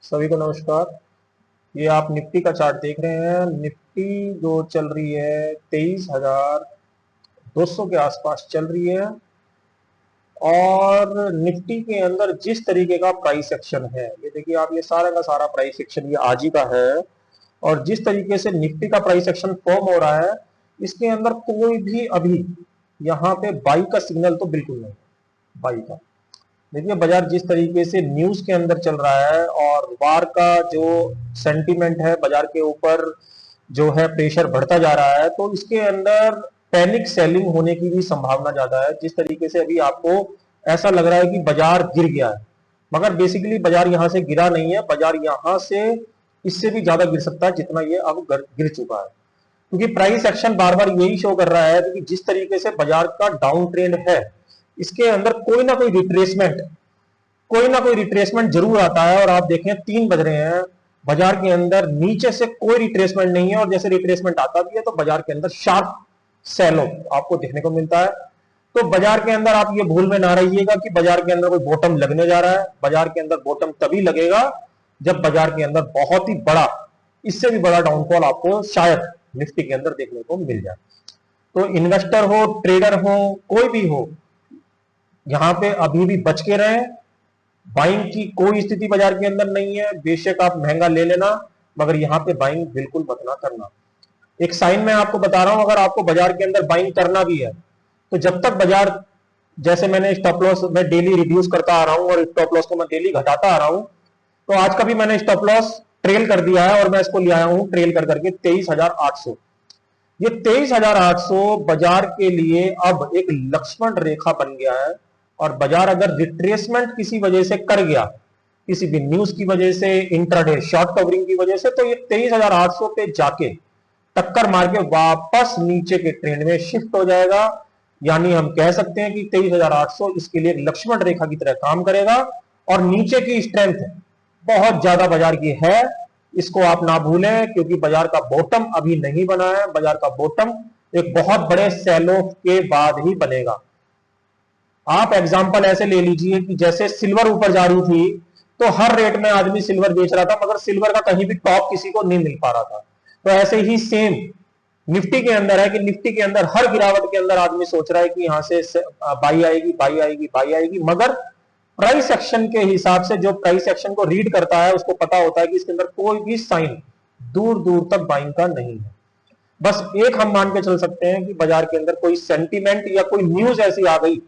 सभी को नमस्कार। ये आप निफ्टी का चार्ट देख रहे हैं। निफ्टी जो चल रही है 23,200 के आसपास चल रही है। और निफ्टी के अंदर जिस तरीके का प्राइस एक्शन है, ये देखिए आप, ये सारा का सारा प्राइस एक्शन ये आज ही का है। और जिस तरीके से निफ्टी का प्राइस एक्शन फॉर्म हो रहा है, इसके अंदर कोई भी अभी यहाँ पे बाई का सिग्नल तो बिल्कुल नहीं है। बाई का देखिए, बाजार जिस तरीके से न्यूज के अंदर चल रहा है और वार का जो सेंटीमेंट है बाजार के ऊपर, जो है प्रेशर बढ़ता जा रहा है, तो इसके अंदर पैनिक सेलिंग होने की भी संभावना ज्यादा है। जिस तरीके से अभी आपको ऐसा लग रहा है कि बाजार गिर गया है, मगर बेसिकली बाजार यहां से गिरा नहीं है। बाजार यहां से इससे भी ज्यादा गिर सकता है जितना ये अब गिर चुका है, क्योंकि प्राइस एक्शन बार बार यही शो कर रहा है कि जिस तरीके से बाजार का डाउन ट्रेंड है, इसके अंदर कोई ना कोई रिट्रेसमेंट जरूर आता है। और आप देखें 3 बज रहे हैं, बाजार के अंदर नीचे से कोई रिट्रेसमेंट नहीं है, और जैसे रिट्रेसमेंट आता भी है तो बाजार के अंदर शार्प सेल ऑफ आपको देखने को मिलता है। तो बाजार के अंदर आप ये भूल में ना रहिएगा कि बाजार के अंदर कोई बॉटम लगने जा रहा है। बाजार के अंदर बॉटम तभी लगेगा जब बाजार के अंदर बहुत ही बड़ा, इससे भी बड़ा डाउनफॉल आपको शायद निफ्टी के अंदर देखने को मिल जाए। तो इन्वेस्टर हो, ट्रेडर हो, कोई भी हो, यहां पे अभी भी बच के रहे। बाइंग की कोई स्थिति बाजार के अंदर नहीं है। बेशक आप महंगा ले लेना, मगर यहां पे बाइंग बिल्कुल मत ना करना। एक साइन मैं आपको बता रहा हूं, अगर आपको बाजार के अंदर बाइंग करना भी है तो जब तक बाजार, जैसे मैंने स्टॉप लॉस मैं डेली रिड्यूस करता आ रहा हूं और स्टॉप लॉस को मैं डेली घटाता आ रहा हूं, तो आज का भी मैंने स्टॉप लॉस ट्रेल कर दिया है और मैं इसको ले आया हूं ट्रेल कर करके 23,800। ये 23,800 बाजार के लिए अब एक लक्ष्मण रेखा बन गया है। और बाजार अगर रिट्रेसमेंट किसी वजह से कर गया, किसी भी न्यूज की वजह से, इंट्राडे शॉर्ट कवरिंग की वजह से, तो ये 23,800 पे जाके टक्कर मार के वापस नीचे के ट्रेंड में शिफ्ट हो जाएगा। यानी हम कह सकते हैं कि 23,800 इसके लिए एक लक्ष्मण रेखा की तरह काम करेगा। और नीचे की स्ट्रेंथ बहुत ज्यादा बाजार की है, इसको आप ना भूलें, क्योंकि बाजार का बॉटम अभी नहीं बना है। बाजार का बॉटम एक बहुत बड़े सेल ऑफ के बाद ही बनेगा। आप एग्जांपल ऐसे ले लीजिए कि जैसे सिल्वर ऊपर जा रही थी तो हर रेट में आदमी सिल्वर बेच रहा था, मगर सिल्वर का कहीं भी टॉप किसी को नहीं मिल पा रहा था। तो ऐसे ही सेम निफ्टी के अंदर है कि निफ्टी के अंदर हर गिरावट के अंदर आदमी सोच रहा है कि यहां से बाई आएगी, बाई आएगी, बाई आएगी, मगर प्राइस एक्शन के हिसाब से जो प्राइस एक्शन को रीड करता है उसको पता होता है कि इसके अंदर कोई भी साइन दूर दूर तक बाइंग का नहीं है। बस एक हम मान के चल सकते हैं कि बाजार के अंदर कोई सेंटीमेंट या कोई न्यूज ऐसी आ गई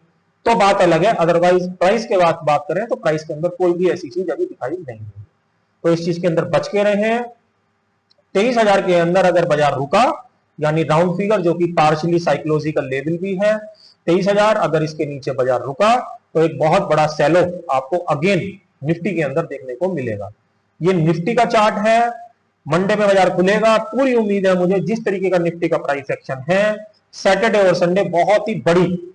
तो बात अलग है, अदरवाइज प्राइस के बात करें तो प्राइस के अंदर कोई भी ऐसी चीज अभी दिखाई नहीं है। तो इस चीज के अंदर बच के रहे। 23,000 के अंदर अगर बाजार रुका, यानी राउंड फिगर जो कि पार्शियली साइकोलॉजिकल लेवल भी है, 23,000 अगर इसके नीचे बाजार रुका तो एक बहुत बड़ा सेल ऑफ आपको अगेन निफ्टी के अंदर देखने को मिलेगा। ये निफ्टी का चार्ट है। मंडे में बाजार खुलेगा, पूरी उम्मीद है मुझे, जिस तरीके का निफ्टी का प्राइस एक्शन है, सैटरडे और संडे बहुत ही बड़ी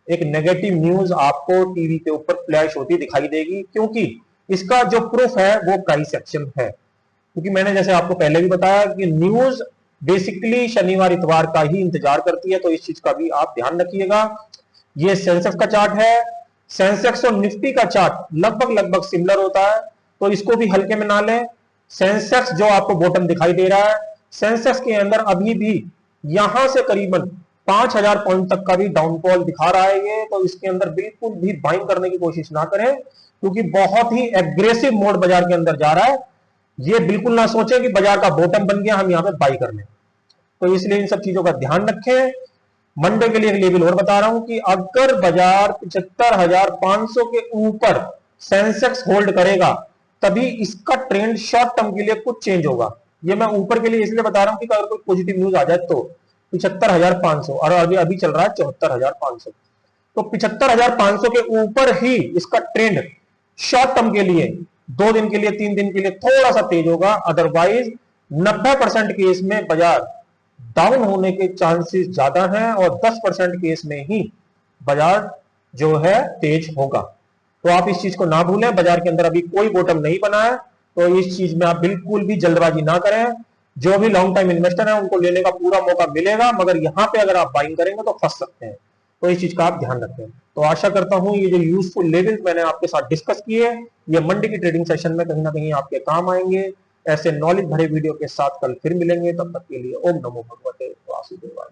एक नेगेटिव न्यूज आपको टीवी के ऊपर फ्लैश होती दिखाई देगी, क्योंकि इसका जो प्रूफ है वो प्राइस एक्शन है। क्योंकि मैंने जैसे आपको पहले भी बताया कि न्यूज बेसिकली शनिवार इतवार का ही इंतजार करती है, तो इस चीज का भी आप ध्यान रखिएगा। ये सेंसेक्स का चार्ट है। सेंसेक्स और निफ्टी का चार्ट लगभग लगभग सिमिलर होता है, तो इसको भी हल्के में ना लें। सेंसेक्स जो आपको बॉटम दिखाई दे रहा है, सेंसेक्स के अंदर अभी भी यहां से करीबन 5,000 पॉइंट तक का भी डाउनफॉल दिखा रहा है ये। तो इसके अंदर बिल्कुल भी बाइंग करने की कोशिश ना करें, क्योंकि बहुत ही एग्रेसिव मोड बाजार के अंदर जा रहा है। ये बिल्कुल ना सोचें कि बाजार का बॉटम बन गया, हम यहां पे बाई कर लें। तो इसलिए इन सब चीजों का ध्यान रखें। मंडे के लिए एक लेवल और बता रहा हूं कि अगर बाजार 75,500 के ऊपर सेंसेक्स होल्ड करेगा, तभी इसका ट्रेंड शॉर्ट टर्म के लिए कुछ चेंज होगा। ये मैं ऊपर के लिए इसलिए बता रहा हूं कि अगर कोई पॉजिटिव न्यूज आ जाए तो 75,500, और अभी अभी चल रहा है 74,500, तो 75,500 के ऊपर ही इसका ट्रेंड शॉर्ट टर्म के लिए 2 दिन के लिए, 3 दिन के लिए थोड़ा सा तेज होगा। अदरवाइज 90% केस में बाजार डाउन होने के चांसेस ज्यादा हैं, और 10% केस में ही बाजार जो है तेज होगा। तो आप इस चीज को ना भूलें, बाजार के अंदर अभी कोई बॉटम नहीं बना है, तो इस चीज में आप बिल्कुल भी जल्दबाजी ना करें। जो भी लॉन्ग टाइम इन्वेस्टर है उनको लेने का पूरा मौका मिलेगा, मगर यहां पे अगर आप बाइंग करेंगे तो फंस सकते हैं। तो इस चीज का आप ध्यान रखें। तो आशा करता हूं ये जो यूजफुल लेवल्स मैंने आपके साथ डिस्कस किए ये मंडे की ट्रेडिंग सेशन में कहीं ना कहीं आपके काम आएंगे। ऐसे नॉलेज भरे वीडियो के साथ कल फिर मिलेंगे, तब तक के लिए ओम नमो भगवते वासुदेवाय।